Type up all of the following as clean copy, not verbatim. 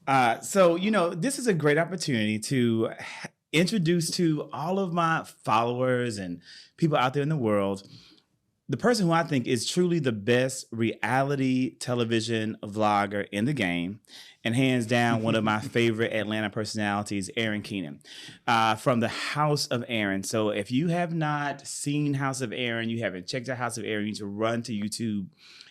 This is a great opportunity to introduce to all of my followers and people out there in the world the person who I think is truly the best reality television vlogger in the game, and hands down one of my favorite Atlanta personalities, Aaron Keenan, from the House of Aaron. So if you have not seen House of Aaron, you haven't checked out House of Aaron, you need to run to YouTube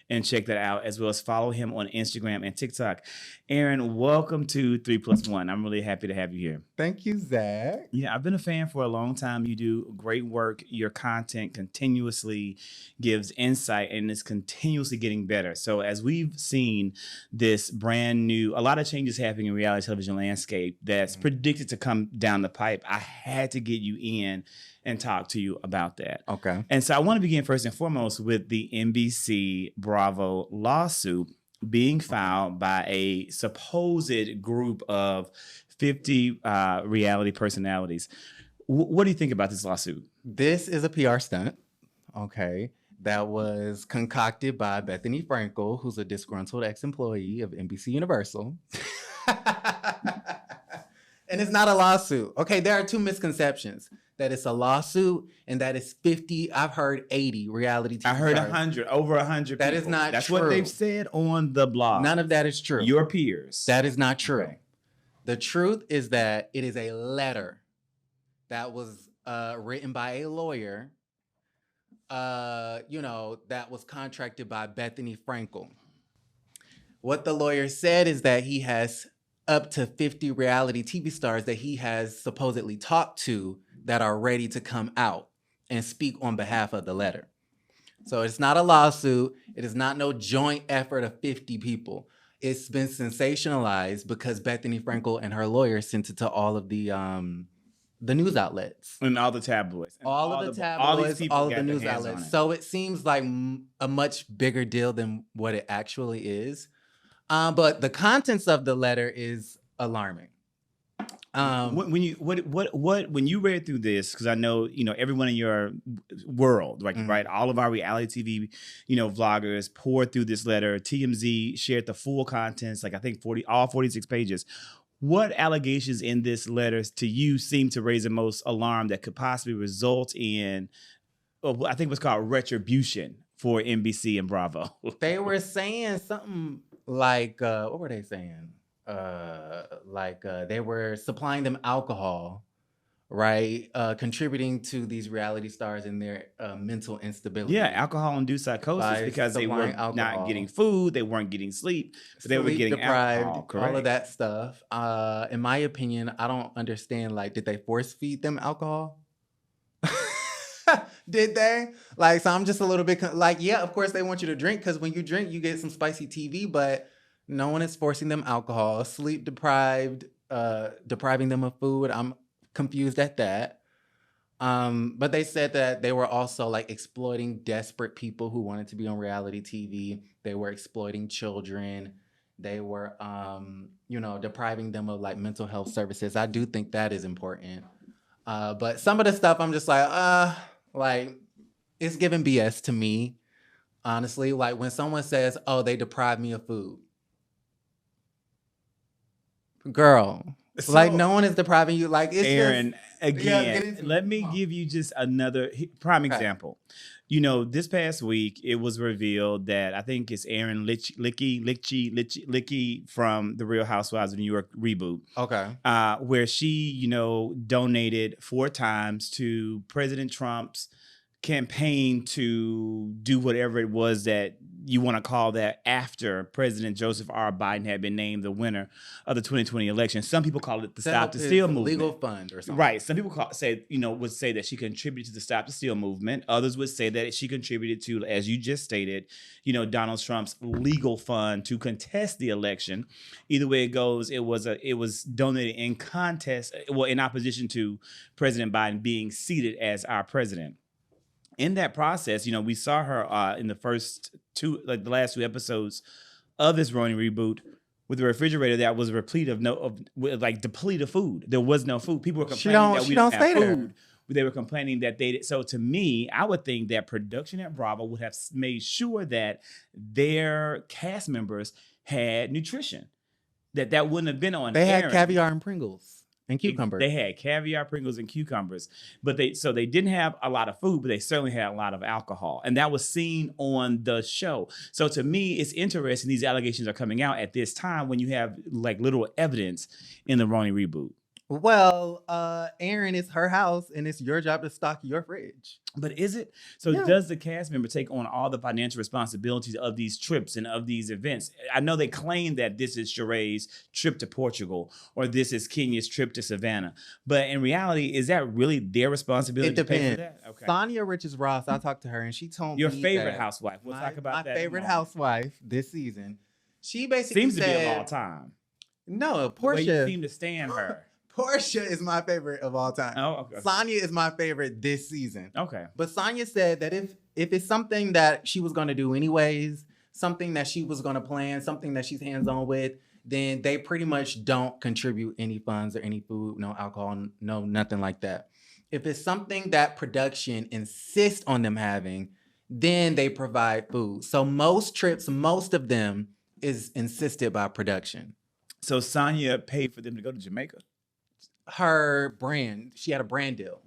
and check that out, as well as follow him on Instagram and TikTok. Aaron, welcome to 3+1. I'm really happy to have you here. Thank you, Zach. Yeah, I've been a fan for a long time. You do great work. Your content continuously gives insight and is continuously getting better. So as we've seen this brand new, a lot of changes happening in reality television landscape that's predicted to come down the pipe, I had to get you in and talk to you about that. Okay. And so I want to begin first and foremost with the NBC Bravo lawsuit being filed by a supposed group of 50 reality personalities. What do you think about this lawsuit? This is a PR stunt, okay, that was concocted by Bethany Frankel, who's a disgruntled ex-employee of NBC Universal. And it's not a lawsuit. Okay, there are two misconceptions. That it's a lawsuit and that it's 50, I've heard 80 reality TV I heard stars. 100, over 100 That people. is not That's true. what they've said on the blog. None of that is true. Your peers. That is not true. Okay. The truth is that it is a letter that was written by a lawyer, that was contracted by Bethany Frankel. What the lawyer said is that he has up to 50 reality TV stars that he has supposedly talked to that are ready to come out and speak on behalf of the letter. So it's not a lawsuit. It is not no joint effort of 50 people. It's been sensationalized because Bethany Frankel and her lawyer sent it to all of the news outlets. And all the tabloids. All of the tabloids, all of the news outlets. It. So it seems like a much bigger deal than what it actually is. But the contents of the letter is alarming. When you read through this, because I know everyone in your world, right, all of our reality TV, vloggers poured through this letter. TMZ shared the full contents, like I think all 46 pages. What allegations in this letter to you seem to raise the most alarm that could possibly result in, I think what's called retribution for NBC and Bravo? They were saying something like, what were they saying? They were supplying them alcohol, right? Contributing to these reality stars and their mental instability. Yeah, alcohol-induced psychosis because they were not getting food, they weren't getting sleep, but they were getting deprived, alcohol. Correct. All of that stuff. In my opinion, I don't understand. Like, did they force feed them alcohol? Did they? So I'm just a little bit yeah, of course they want you to drink because when you drink, you get some spicy TV, but no one is forcing them alcohol, sleep deprived, depriving them of food. I'm confused at that. But they said that they were also exploiting desperate people who wanted to be on reality TV. They were exploiting children. They were, depriving them of mental health services. I do think that is important. But some of the stuff I'm just it's giving BS to me, honestly. When someone says, "Oh, they deprived me of food," girl, no one is depriving you. It's Aaron, just, again, let me give you just another prime example. This past week, it was revealed that I think it's Aaron Licky from the Real Housewives of New York reboot. Okay. Where she, donated 4 times to President Trump's campaign to do whatever it was that you want to call that after President Joseph R. Biden had been named the winner of the 2020 election. Some people call it the Stop the Steal movement. Legal fund or something. Right. Some people would say that she contributed to the Stop the Steal movement. Others would say that she contributed to, as you just stated, Donald Trump's legal fund to contest the election. Either way it goes, it was donated in in opposition to President Biden being seated as our president. In that process, we saw her in the first the last 2 episodes of this running reboot with a refrigerator that was replete of depleted food. There was no food. People were complaining that we don't have food. They were complaining that they did. So to me, I would think that production at Bravo would have made sure that their cast members had nutrition. That wouldn't have been on They had Aaron. caviar and Pringles and cucumbers. They had caviar, Pringles, and cucumbers, but they didn't have a lot of food, but they certainly had a lot of alcohol, and that was seen on the show. So to me, it's interesting these allegations are coming out at this time when you have like little evidence in the RHOA reboot. Well, Aaron, it's her house, and it's your job to stock your fridge. But is it? So does the cast member take on all the financial responsibilities of these trips and of these events? I know they claim that this is Sheree's trip to Portugal or this is Kenya's trip to Savannah. But in reality, is that really their responsibility to pay for that? Okay. Sonia Riches-Ross, I talked to her, and she told Your me favorite housewife. We'll talk about that. My favorite housewife this season. She basically seems said, to be of all time. No, Porsha. Porsha. You seem to stand her. Porsha is my favorite of all time. Oh, okay. Sonia is my favorite this season. Okay. But Sonia said that if it's something that she was going to do anyways, something that she was going to plan, something that she's hands-on with, then they pretty much don't contribute any funds or any food, no alcohol, no nothing like that. If it's something that production insists on them having, then they provide food. So most trips, most of them is insisted by production. So Sonia paid for them to go to Jamaica? Her brand, she had a brand deal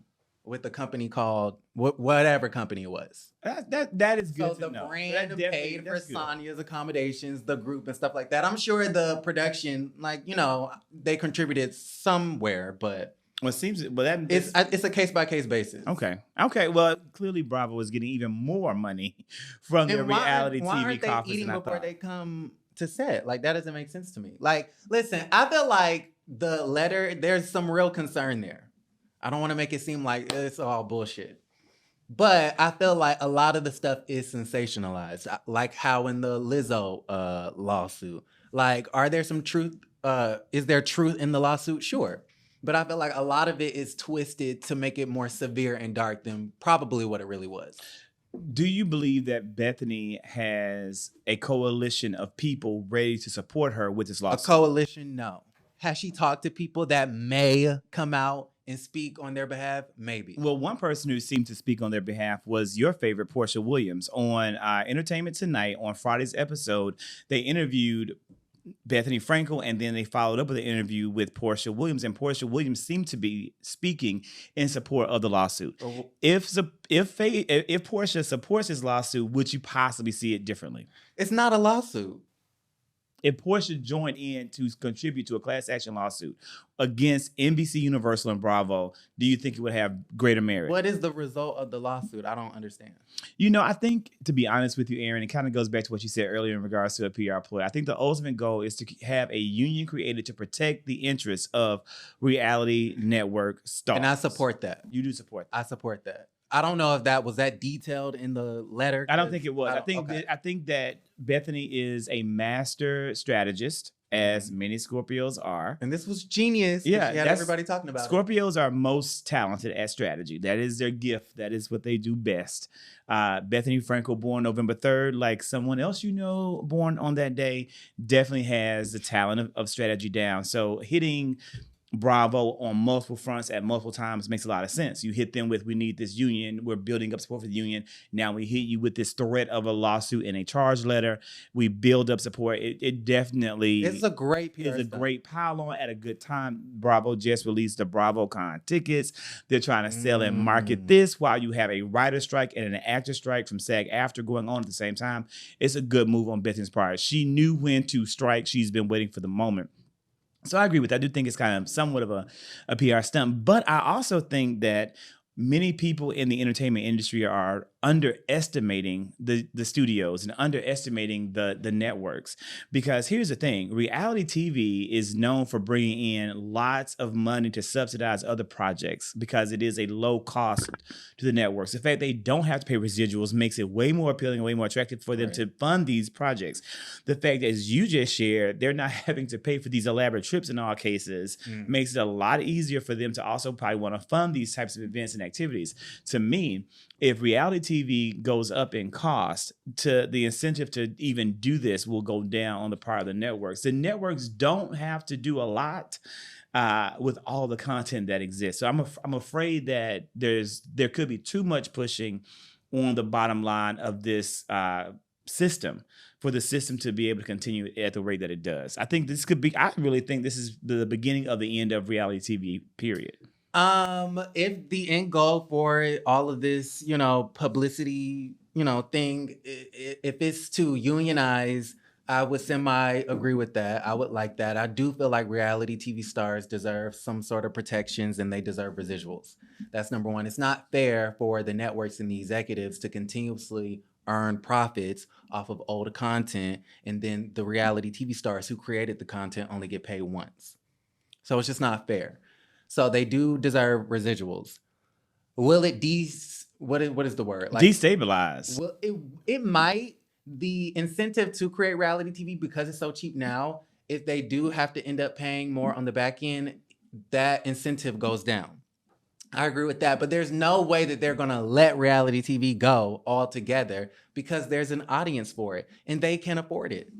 with a company called whatever company it was. That is good. So the brand paid for Sonia's accommodations, the group and stuff like that. I'm sure the production, they contributed somewhere, but it's a case by case basis. Okay. Well, clearly Bravo is getting even more money from their reality TV aren't they coffers. Eating before they come to set? Like, that doesn't make sense to me. Like, listen, I feel like the letter, there's some real concern there. I don't want to make it seem like it's all bullshit. But I feel like a lot of the stuff is sensationalized. Like how in the Lizzo lawsuit. Like, are there some truth? Is there truth in the lawsuit? Sure. But I feel like a lot of it is twisted to make it more severe and dark than probably what it really was. Do you believe that Bethany has a coalition of people ready to support her with this lawsuit? A coalition? No. Has she talked to people that may come out and speak on their behalf? Maybe. Well, one person who seemed to speak on their behalf was your favorite, Porsha Williams. On Entertainment Tonight, on Friday's episode, they interviewed Bethany Frankel, and then they followed up with an interview with Porsha Williams, and Porsha Williams seemed to be speaking in support of the lawsuit. If Porsha supports this lawsuit, would you possibly see it differently? It's not a lawsuit. If Porsha joined in to contribute to a class action lawsuit against NBC Universal and Bravo, do you think it would have greater merit? What is the result of the lawsuit? I don't understand. I think, to be honest with you, Aaron, it kind of goes back to what you said earlier in regards to a PR ploy. I think the ultimate goal is to have a union created to protect the interests of reality network stars. And I support that. You do support that. I support that. I don't know if that was detailed in the letter. I don't think it was. I think that Bethany is a master strategist, as many Scorpios are. And this was genius. Yeah, she had everybody talking about Scorpios are most talented at strategy. That is their gift. That is what they do best. Bethany Frankel, born November 3rd, like someone else born on that day, definitely has the talent of strategy down. So hitting Bravo on multiple fronts at multiple times makes a lot of sense. You hit them with, we need this union. We're building up support for the union. Now we hit you with this threat of a lawsuit and a charge letter. We build up support. It definitely it's a great PR is a great pile on at a good time. Bravo just released the BravoCon tickets. They're trying to sell and market this while you have a writer strike and an actor strike from SAG-AFTRA going on at the same time. It's a good move on Bethany's part. She knew when to strike. She's been waiting for the moment. So I agree with that. I do think it's kind of somewhat of a PR stunt. But I also think that many people in the entertainment industry are underestimating the studios and underestimating the networks. Because here's the thing, reality TV is known for bringing in lots of money to subsidize other projects because it is a low cost to the networks. The fact they don't have to pay residuals makes it way more appealing and way more attractive for them to fund these projects. The fact that, as you just shared, they're not having to pay for these elaborate trips in all cases makes it a lot easier for them to also probably want to fund these types of events and activities. To me, if reality TV goes up in cost, the incentive to even do this will go down on the part of the networks. The networks don't have to do a lot with all the content that exists. So I'm afraid that there could be too much pushing on the bottom line of this system for the system to be able to continue at the rate that it does. I really think this is the beginning of the end of reality TV, period. If the end goal for all of this, publicity, thing, if it's to unionize, I would semi-agree with that. I would like that. I do feel like reality TV stars deserve some sort of protections and they deserve residuals. That's number one. It's not fair for the networks and the executives to continuously earn profits off of old content, and then the reality TV stars who created the content only get paid once. So it's just not fair. So they do deserve residuals. Will it what is the word? Destabilize. Well, it might. The incentive to create reality TV, because it's so cheap now, if they do have to end up paying more on the back end, that incentive goes down. I agree with that, but there's no way that they're going to let reality TV go altogether because there's an audience for it and they can afford it.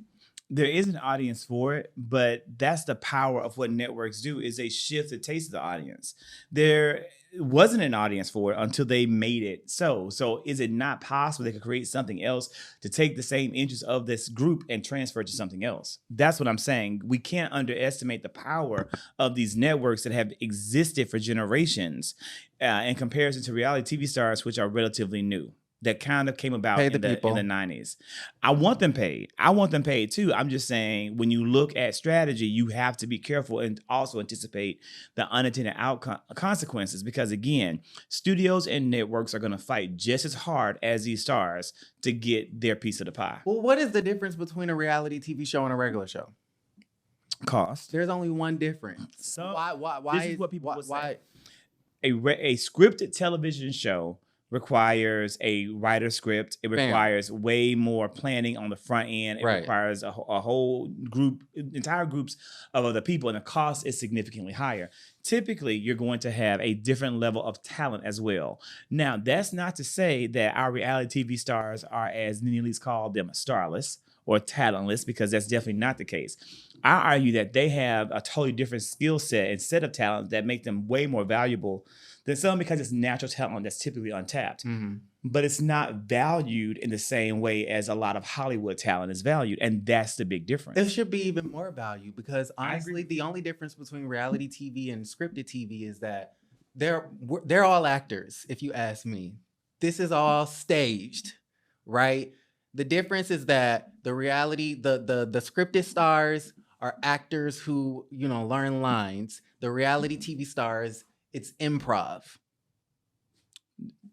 There is an audience for it, but that's the power of what networks do, is they shift the taste of the audience. There wasn't an audience for it until they made it so. So is it not possible they could create something else to take the same interest of this group and transfer it to something else? That's what I'm saying. We can't underestimate the power of these networks that have existed for generations in comparison to reality TV stars, which are relatively new. That kind of came about in the 90s. I want them paid. I want them paid too. I'm just saying, when you look at strategy, you have to be careful and also anticipate the unintended consequences. Because again, studios and networks are going to fight just as hard as these stars to get their piece of the pie. Well, what is the difference between a reality TV show and a regular show? Cost. There's only one difference. So why this is what people would say. A scripted television show requires a writer script. It requires way more planning on the front end. It requires a whole entire groups of other people, and the cost is significantly higher. Typically, you're going to have a different level of talent as well. Now, that's not to say that our reality TV stars are, as NeNe called them, starless or talentless, because that's definitely not the case. I argue that they have a totally different skill set and set of talent that make them way more valuable than some, because it's natural talent that's typically untapped. Mm-hmm. But it's not valued in the same way as a lot of Hollywood talent is valued. And that's the big difference. It should be even more valued, because honestly, the only difference between reality TV and scripted TV is that they're all actors, if you ask me. This is all staged, right? The difference is that the reality, the scripted stars are actors who, learn lines. The reality TV stars, it's improv.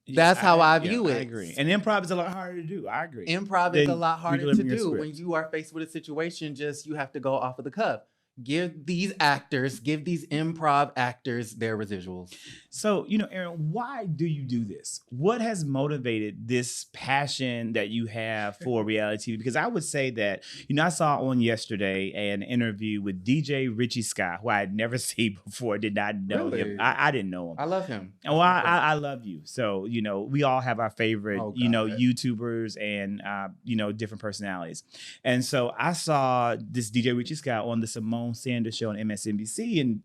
That's how I view it. I agree. And improv is a lot harder to do. I agree. Improv is a lot harder to do. When you are faced with a situation, you have to go off of the cuff. Give these improv actors their residuals. So, Aaron, why do you do this? What has motivated this passion that you have for reality TV? Because I would say that, I saw on yesterday an interview with DJ Richie Scott, who I had never seen before, did not know him. I didn't know him. I love him. Well, I love you. So, we all have our favorite, YouTubers and, different personalities. And so I saw this DJ Richie Scott on the Simone Sanders show on MSNBC, and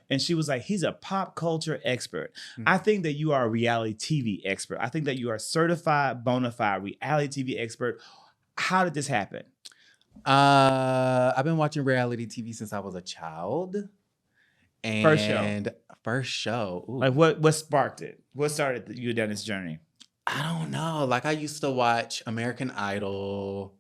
and she was like, he's a pop culture expert. Mm-hmm. I think that you are a reality TV expert. I think that you are a certified bona fide reality TV expert. How did this happen? I've been watching reality TV since I was a child. And first show. Ooh. Like what sparked it? What started you down this journey? I don't know. Like, I used to watch American Idol.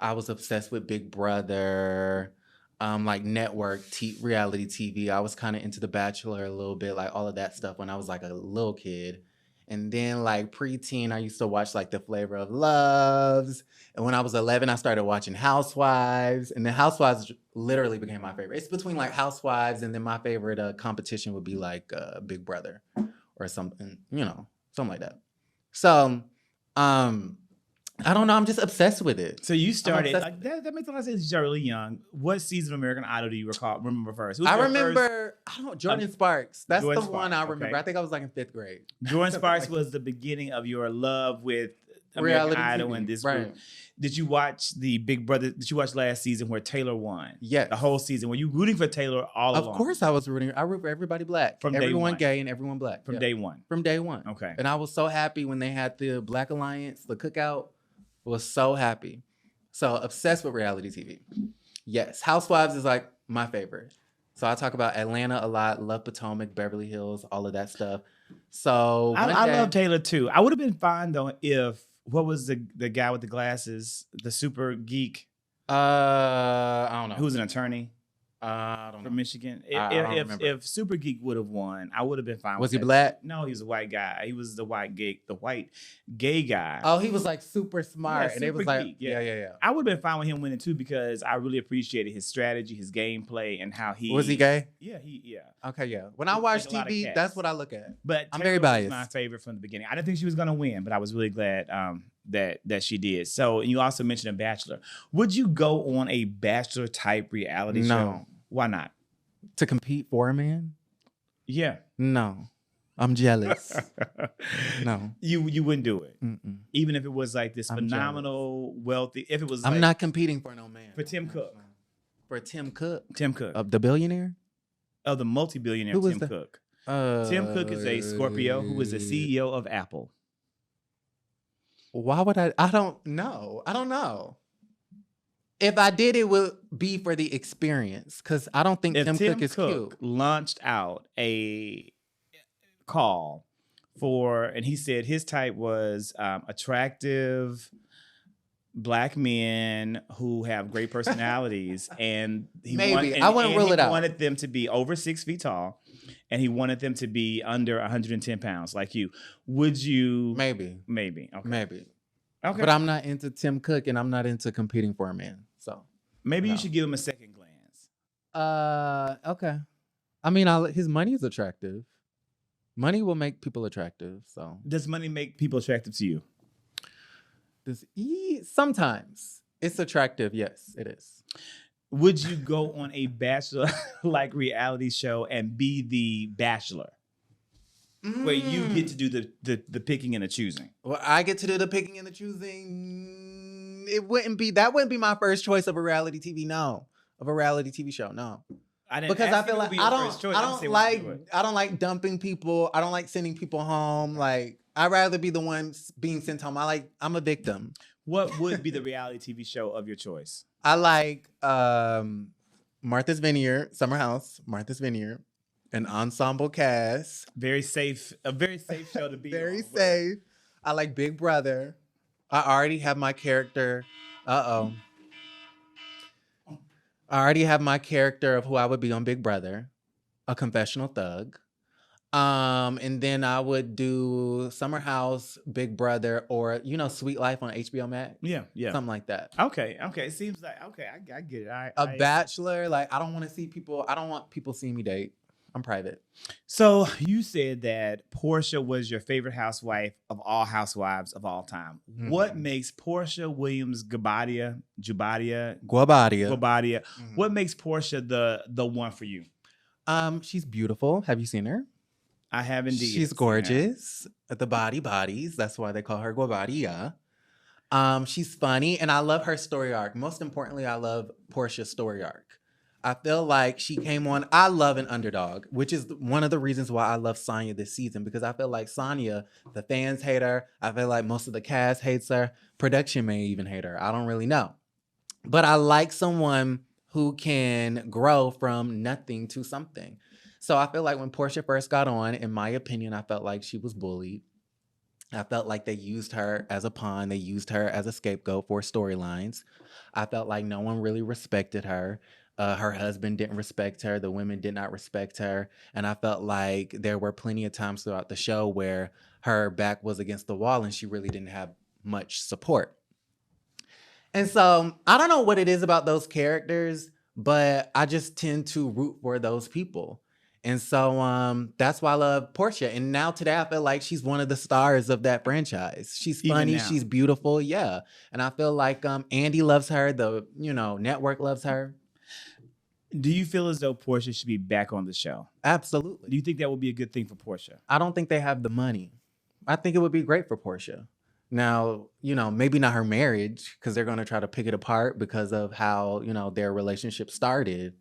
I was obsessed with Big Brother. Like network reality TV. I was kind of into The Bachelor a little bit, like all of that stuff when I was like a little kid. And then like preteen, I used to watch like The Flavor of Loves. And when I was 11, I started watching Housewives. And then Housewives literally became my favorite. It's between like Housewives and then my favorite competition would be like Big Brother or something, something like that. So, I don't know. I'm just obsessed with it. So you started like that makes a lot of sense. You're really young. What season of American Idol do you remember first? I remember Jordan Sparks. That's Jordan one I remember. Okay. I think I was like in 5th grade. Jordan Sparks was the beginning of your love with American Idol and this group. Did you watch the Big Brother? Did you watch last season where Taylor won? Yes. The whole season. Were you rooting for Taylor all along? Of course I was rooting. I root for everybody black. From everyone day one. Gay and everyone black. From day one. From day one. Okay. And I was so happy when they had the Black Alliance, the cookout. Was so happy. So obsessed with reality TV. Yes, Housewives is like my favorite. So I talk about Atlanta a lot, love Potomac, Beverly Hills, all of that stuff. So I love Taylor too. I would have been fine though if what was the guy with the glasses, the super geek, I don't know. who was an attorney I don't know. from Michigan. I don't remember. If Super Geek would have won, I would have been fine. Was he with that. black? No, he was a white guy. He was the white gay guy. Oh, he was like super smart, Yeah, and it was super like, geek, yeah. I would have been fine with him winning too because I really appreciated his strategy, his gameplay, and how he Was he gay? Yeah, Okay, yeah. When I watch Like a lot of TV, cats. that's what I look at. But I'm Taylor very was biased. my favorite from the beginning. I didn't think she was gonna win, but I was really glad that she did. So, and you also mentioned a Bachelor. Would you go on a Bachelor type reality show? Why not? To compete for a man? Yeah. No. I'm jealous. No. You wouldn't do it. Mm-mm. Even if it was like this I'm phenomenal, wealthy. If it was I'm like, not competing for no man. for Tim Cook. For Tim Cook? Tim Cook. Of the billionaire? Of the multi-billionaire Who was Tim that? Cook. Tim Cook is a Scorpio who is the CEO of Apple. Why would I don't know. I don't know. If I did, it would be for the experience because I don't think If Tim Cook is cute. launched out a call for, and he said his type was attractive black men who have great personalities, and I wouldn't rule it out. He wanted them to be over 6 feet tall, and he wanted them to be under 110 pounds, like you. Would you? Maybe. Okay. Maybe. Okay. But I'm not into Tim Cook and I'm not into competing for a man. So maybe no. you should give him a second glance. Okay. I mean, his money is attractive. Money will make people attractive. So Does money make people attractive to you? Sometimes it's attractive. Yes, it is. Would you go on a Bachelor like reality show and be the Bachelor? Where you get to do the picking and the choosing. Well, I get to do the picking and the choosing. That wouldn't be my first choice of a reality TV. No, of a reality TV show. No, because I feel like I don't like dumping people. I don't like sending people home. Like I'd rather be the one being sent home. I'm a victim. What would be the reality TV show of your choice? I like Martha's Vineyard, Summer House, Martha's Vineyard. An ensemble cast. A very safe show to be Very on. safe. I like Big Brother. I already have my character. I already have my character of who I would be on Big Brother. A confessional thug. And then I would do Summer House, Big Brother, or Sweet Life on HBO Max. Yeah. Something like that. Okay. It seems like I get it. Bachelor, like I don't want to see people. I don't want people seeing me date. I'm private. So you said that Porsha was your favorite housewife of all housewives of all time. Mm-hmm. What makes Porsha Williams Guabadia? Mm-hmm. What makes Porsha the one for you? She's beautiful. Have you seen her? I have indeed. She's gorgeous. The bodies. That's why they call her Guabadia. She's funny, and I love her story arc. Most importantly, I love Porsha's story arc. I feel like she came on. I love an underdog, which is one of the reasons why I love Sonya this season, because I feel like Sonya, the fans hate her. I feel like most of the cast hates her. Production may even hate her. I don't really know. But I like someone who can grow from nothing to something. So I feel like when Porsha first got on, in my opinion, I felt like she was bullied. I felt like they used her as a pawn. They used her as a scapegoat for storylines. I felt like no one really respected her. Her husband didn't respect her. The women did not respect her. And I felt like there were plenty of times throughout the show where her back was against the wall and she really didn't have much support. And so I don't know what it is about those characters, but I just tend to root for those people. And so that's why I love Porsha. And now today I feel like she's one of the stars of that franchise. She's funny. She's beautiful. Yeah. And I feel like Andy loves her. The network loves her. Do you feel as though Porsha should be back on the show? Absolutely. Do you think that would be a good thing for Porsha? I don't think they have the money. I think it would be great for Porsha. Now, maybe not her marriage, because they're going to try to pick it apart because of how, their relationship started.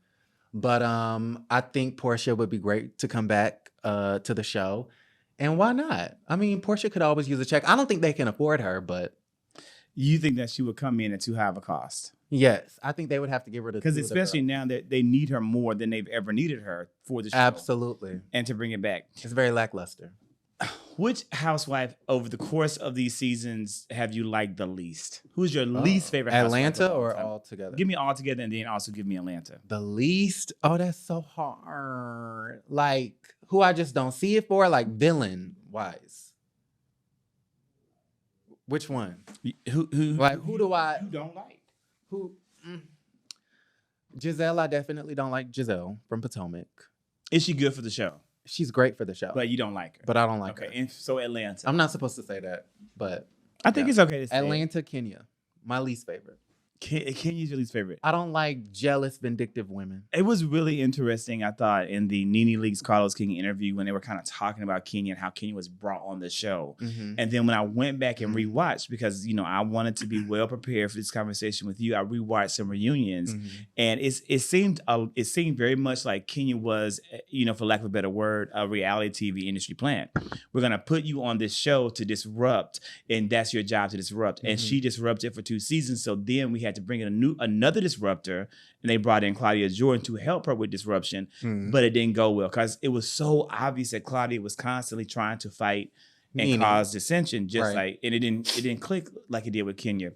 But I think Porsha would be great to come back to the show. And why not? I mean, Porsha could always use a check. I don't think they can afford her, but You think that she would come in at too high of a cost? Yes, I think they would have to get rid of Because two of the especially girls. now that they need her more than they've ever needed her for the show. Absolutely. And to bring it back. It's very lackluster. Which housewife over the course of these seasons have you liked the least? Who's your least favorite housewife? Atlanta of all or time? all together? Give me all together and then also give me Atlanta. The least? Oh, that's so hard. Like, who I just don't see it for, like villain wise. Which one? Who do I you don't like? who Giselle, I definitely don't like Giselle from Potomac. Is she good for the show? She's great for the show. But you don't like her. But I don't like her. Okay, and so Atlanta. I'm not supposed to say that, but I think it's okay to say Atlanta, Kenya. My least favorite. Kenya's your least favorite. I don't like jealous, vindictive women. It was really interesting, I thought, in the NeNe Leakes Carlos King interview when they were kind of talking about Kenya and how Kenya was brought on the show. Mm-hmm. And then when I went back and rewatched, because, I wanted to be well prepared for this conversation with you, I rewatched some reunions. Mm-hmm. And it seemed very much like Kenya was, for lack of a better word, a reality TV industry plant. We're going to put you on this show to disrupt, and that's your job, to disrupt. And she disrupted for 2 seasons. So then we had to bring in another disruptor, and they brought in Claudia Jordan to help her with disruption, but it didn't go well because it was so obvious that Claudia was constantly trying to fight and cause dissension, and it didn't click like it did with Kenya.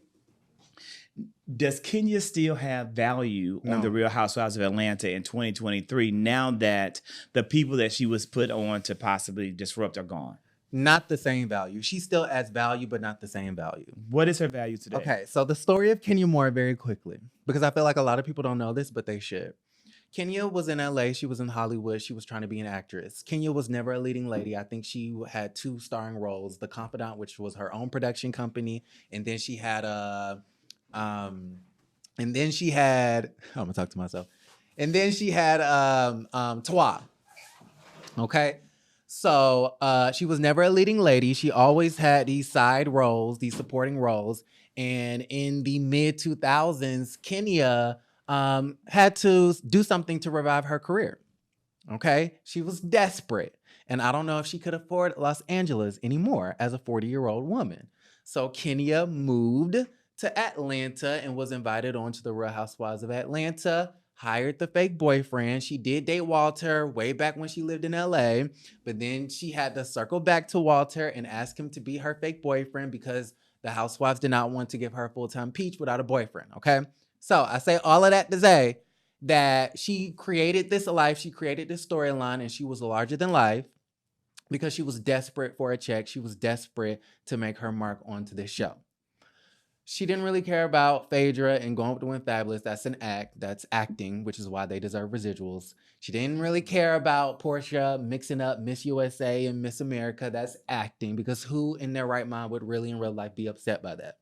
Does Kenya still have value on the Real Housewives of Atlanta in 2023 now that the people that she was put on to possibly disrupt are gone? Not the same value. She still adds value, but not the same value. What is her value today? Okay, so the story of Kenya Moore very quickly, because I feel like a lot of people don't know this, but they should. Kenya was in LA. She was in Hollywood. She was trying to be an actress. Kenya was never a leading lady. I think she had 2 starring roles, The Confidant, which was her own production company, and then she had I'm gonna talk to myself. And then she had Twa. Okay. So she was never a leading lady. She always had these side roles, these supporting roles. And in the mid 2000s, Kenya had to do something to revive her career. Okay. She was desperate. And I don't know if she could afford Los Angeles anymore as a 40-year-old woman. So Kenya moved to Atlanta and was invited onto the Real Housewives of Atlanta. Hired the fake boyfriend. She did date Walter way back when she lived in LA, but then she had to circle back to Walter and ask him to be her fake boyfriend because the housewives did not want to give her a full-time peach without a boyfriend, okay? So I say all of that to say that she created this life, she created this storyline, and she was larger than life because she was desperate for a check. She was desperate to make her mark onto this show. She didn't really care about Phaedra and going with the Win Fabulous. That's an act. That's acting, which is why they deserve residuals. She didn't really care about Porsha mixing up Miss USA and Miss America. That's acting, because who in their right mind would really in real life be upset by that?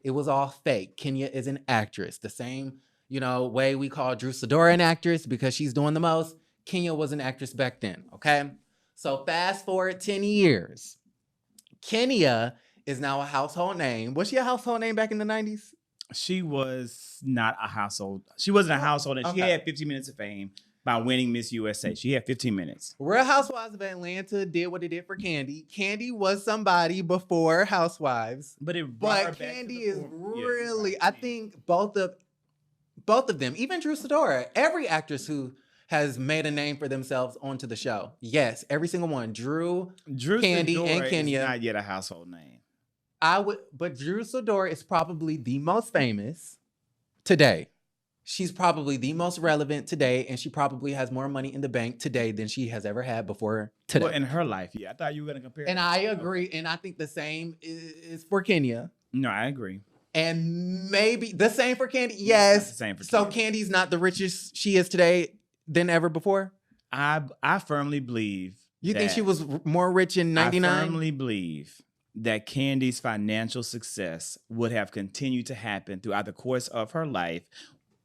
It was all fake. Kenya is an actress. The same, way we call Drew Sidora an actress because she's doing the most. Kenya was an actress back then, okay? So fast forward 10 years. Kenya is now a household name. Was she a household name back in the 90s? She was not a household. She wasn't a household name. Okay. She had 15 minutes of fame by winning Miss USA. She had 15 minutes. Real Housewives of Atlanta did what it did for Kandi. Kandi was somebody before Housewives. But Kandi is really, I think both of them, even Drew Sidora, every actress who has made a name for themselves onto the show. Yes, every single one. Drew Kandi, Sidora and Kenya. Is not yet a household name. But Drew Sidora is probably the most famous today. She's probably the most relevant today, and she probably has more money in the bank today than she has ever had before today. Well, in her life, yeah. I thought you were going to compare. And I agree, and I think the same is for Kenya. No, I agree. And maybe the same for Kandi. Yes. The same for so Kenya. Kandi's not the richest she is today than ever before? I firmly believe. You think she was more rich in 99? I firmly believe that Kandi's financial success would have continued to happen throughout the course of her life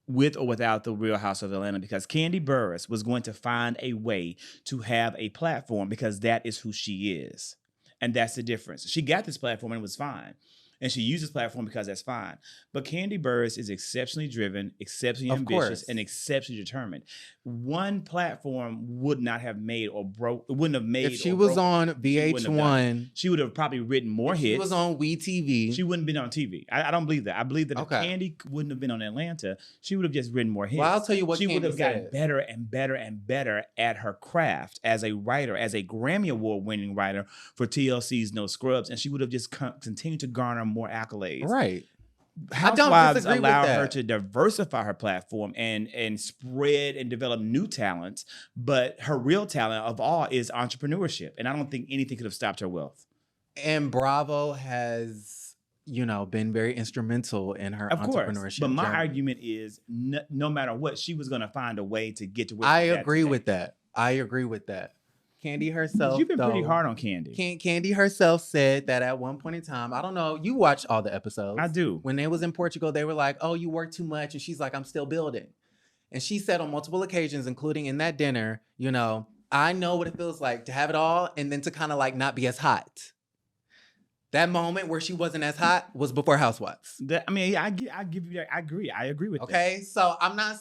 with or without the Real House of Atlanta, because Kandi Burress was going to find a way to have a platform because that is who she is. And that's the difference. She got this platform and it was fine. And she used this platform because that's fine. But Kandi Burress is exceptionally driven, exceptionally Of ambitious, course. and exceptionally determined. One platform would not have made or broke, it wouldn't have made If she or was broken. on She wouldn't have done it. VH1, She would have probably written more if hits. she was on WeTV, She wouldn't have been on TV. I don't believe that. I believe that Okay. if Kandi wouldn't have been on Atlanta, she would have just written more hits. well, I'll tell you what She would Kandi have gotten said. better and better and better at her craft as a writer, as a Grammy Award winning writer for TLC's No Scrubs, and she would have just continued to garner more accolades. Right. I don't Housewives disagree with allow that. her to diversify her platform and spread and develop new talents, but her real talent of all is entrepreneurship, and I don't think anything could have stopped her wealth. And Bravo has, been very instrumental in her Of course, entrepreneurship. but my journey. argument is no matter what, she was going to find a way to get to where I she's at agree today. with that. I agree with that. Kandi herself, You've been pretty though, hard on Kandi. Kandi herself said that at one point in time, I don't know, you watched all the episodes. I do. When they was in Portugal, they were like, oh, you work too much. And she's like, I'm still building. And she said on multiple occasions, including in that dinner, I know what it feels like to have it all and then to kind of like not be as hot. That moment where she wasn't as hot was before Housewives. I give you that. I agree with that. Okay, so I'm not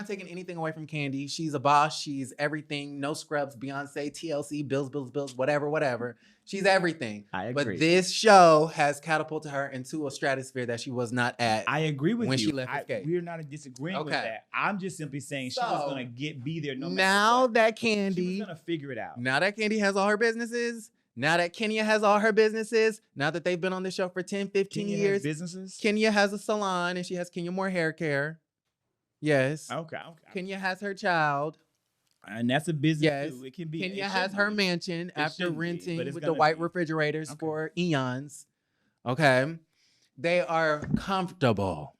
taking anything away from Kandi. She's a boss. She's everything. No Scrubs, Beyonce, TLC, Bills, whatever. She's everything. I agree. But this show has catapulted her into a stratosphere that she was not at. I agree with when you. she left Escape. We're not disagreeing with that. I'm just simply saying she was going to be there no matter now what. that She was Kandi, going to figure it out. now that Kandi has all her businesses, now that Kenya has all her businesses, now that they've been on the show for 10, 15 Kenya has years, businesses? Kenya has a salon and she has Kenya Moore Hair Care. Yes. Okay. Kenya has her child. And that's a business Yes. too. It can be. Kenya it has should her be. mansion after shouldn't be, renting but it's with the gonna white be. refrigerators Okay. for eons. Okay. They are comfortable.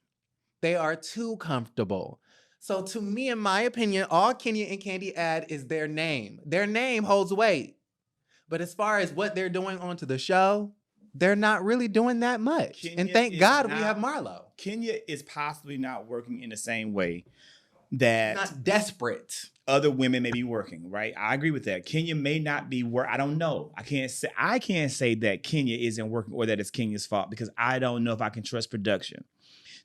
They are too comfortable. So to me, in my opinion, all Kenya and Kandi add is their name. Their name holds weight. But as far as what they're doing onto the show, they're not really doing that much. Kenya and thank is God we not- have Marlo. Kenya is possibly not working in the same way that Not desperate. other women may be working, right? I agree with that. Kenya may not be I don't know. I can't say that Kenya isn't working or that it's Kenya's fault because I don't know if I can trust production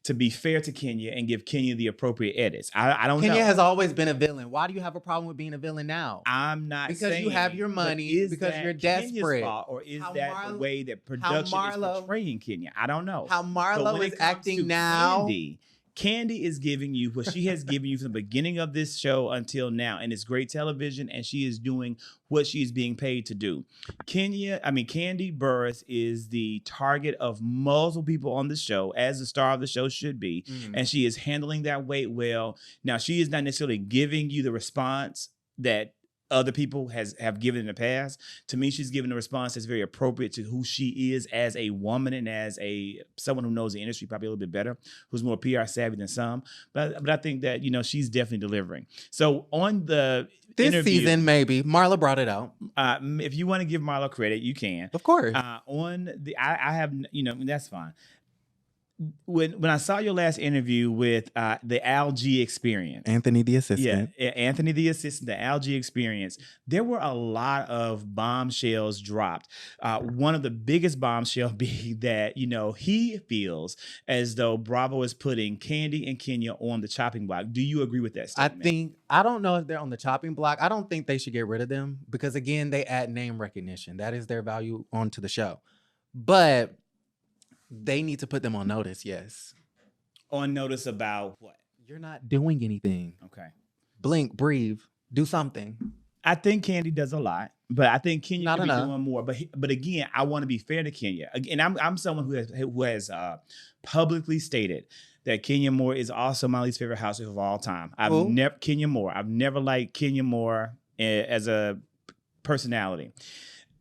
to be fair to Kenya and give Kenya the appropriate edits. I don't know. Kenya has always been a villain. Why do you have a problem with being a villain now? I'm not Because saying, you have your but money, is because that you're Kenya's desperate. fault, or is How that the Marlo- way that production is Marlo- portraying Kenya? I don't know. How But Marlo when is it comes acting to now. Kandi is giving you what she has given you from the beginning of this show until now, and it's great television, and she is doing what she is being paid to do. Kandi Burress is the target of multiple people on the show, as the star of the show should be, and she is handling that weight well. Now, she is not necessarily giving you the response that other people have given in the past. To me, she's given a response that's very appropriate to who she is as a woman and as someone who knows the industry probably a little bit better, who's more PR savvy than some. But I think that she's definitely delivering. So on the This interview, season, maybe Marla brought it out. if you want to give Marlo credit, you can. Of course. I have that's fine. When I saw your last interview with the LG Experience, Anthony the assistant. yeah, Anthony the assistant, the LG Experience, there were a lot of bombshells dropped. One of the biggest bombshells being that he feels as though Bravo is putting Kandi and Kenya on the chopping block. Do you agree with that statement? I don't know if they're on the chopping block. I don't think they should get rid of them because again, they add name recognition. That is their value onto the show. But they need to put them on notice, yes. On notice about what? You're not doing anything. Okay. Blink, breathe, do something. I think Kandi does a lot, but I think Kenya Not could be enough. doing more. But again, I want to be fair to Kenya. And I'm someone who has publicly stated that Kenya Moore is also my least favorite housewife of all time. Kenya Moore. I've never liked Kenya Moore as a personality.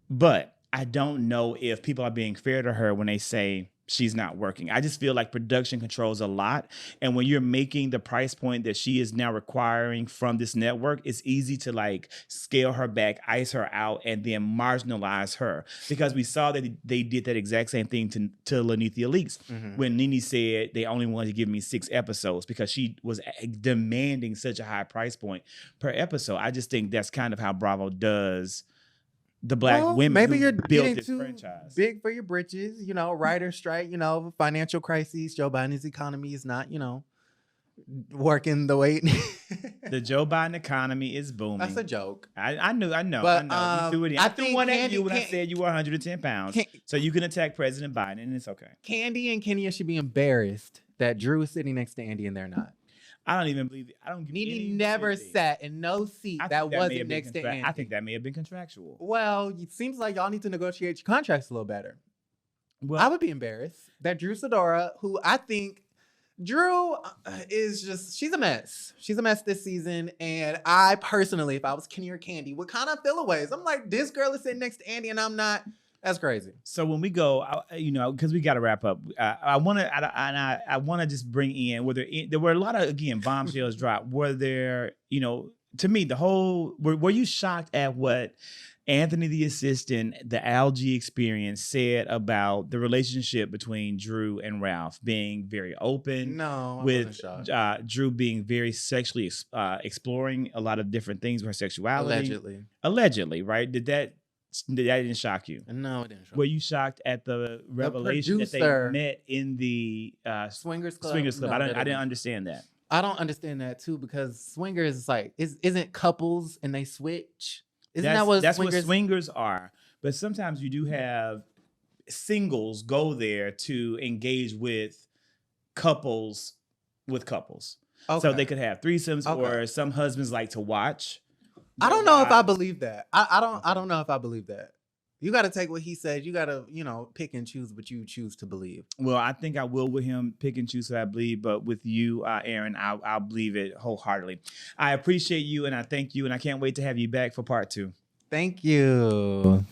But I don't know if people are being fair to her when they say she's not working. I just feel like production controls a lot. And when you're making the price point that she is now requiring from this network, it's easy to scale her back, ice her out, and then marginalize her. Because we saw that they did that exact same thing to Lanithia Leaks when NeNe said they only wanted to give me 6 episodes because she was demanding such a high price point per episode. I just think that's kind of how Bravo does the black women maybe who you're built getting this too franchise. big for your britches. Writer's strike. Financial crises. Joe Biden's economy is not. Working the way. The Joe Biden economy is booming. That's a joke. I know. But, You threw it in. I I threw think one at Kandi- you when I Can- said you were 110 pounds. So you can attack President Biden, and it's okay. Kandi and Kenya should be embarrassed that Drew is sitting next to Andy and they're not. I don't even believe it. I don't give NeNe never sat in no seat that wasn't next to Andy. I think that may have been contractual. Well, it seems like y'all need to negotiate your contracts a little better. Well, I would be embarrassed that Drew Sidora, who I think Drew is she's a mess. She's a mess this season. And I personally, if I was Kenny or Kandi, would kind of feel a ways. I'm like, this girl is sitting next to Andy and I'm not. That's crazy. So when we go, because we got to wrap up, I want to just bring in there were a lot of, again, bombshells dropped. Were there, to me, were you shocked at what Anthony, the assistant, the algae experience said about the relationship between Drew and Ralph being very open? No, I with wasn't shocked. Drew being very sexually exploring a lot of different things with her sexuality. Allegedly, right? That didn't shock you? No, it didn't shock. Were you shocked at the revelation that they met in the Swingers Club? Swingers Club. I didn't understand that. I don't understand that too, because swingers is like isn't couples and they switch. That's what swingers are. But sometimes you do have singles go there to engage with couples. Okay. So they could have threesomes, or some husbands like to watch. I don't know if I believe that. I don't know if I believe that. You got to take what he says. You got to, pick and choose what you choose to believe. Well, I think I will with him pick and choose what I believe, but with you, Aaron, I'll believe it wholeheartedly. I appreciate you and I thank you, and I can't wait to have you back for part 2. Thank you.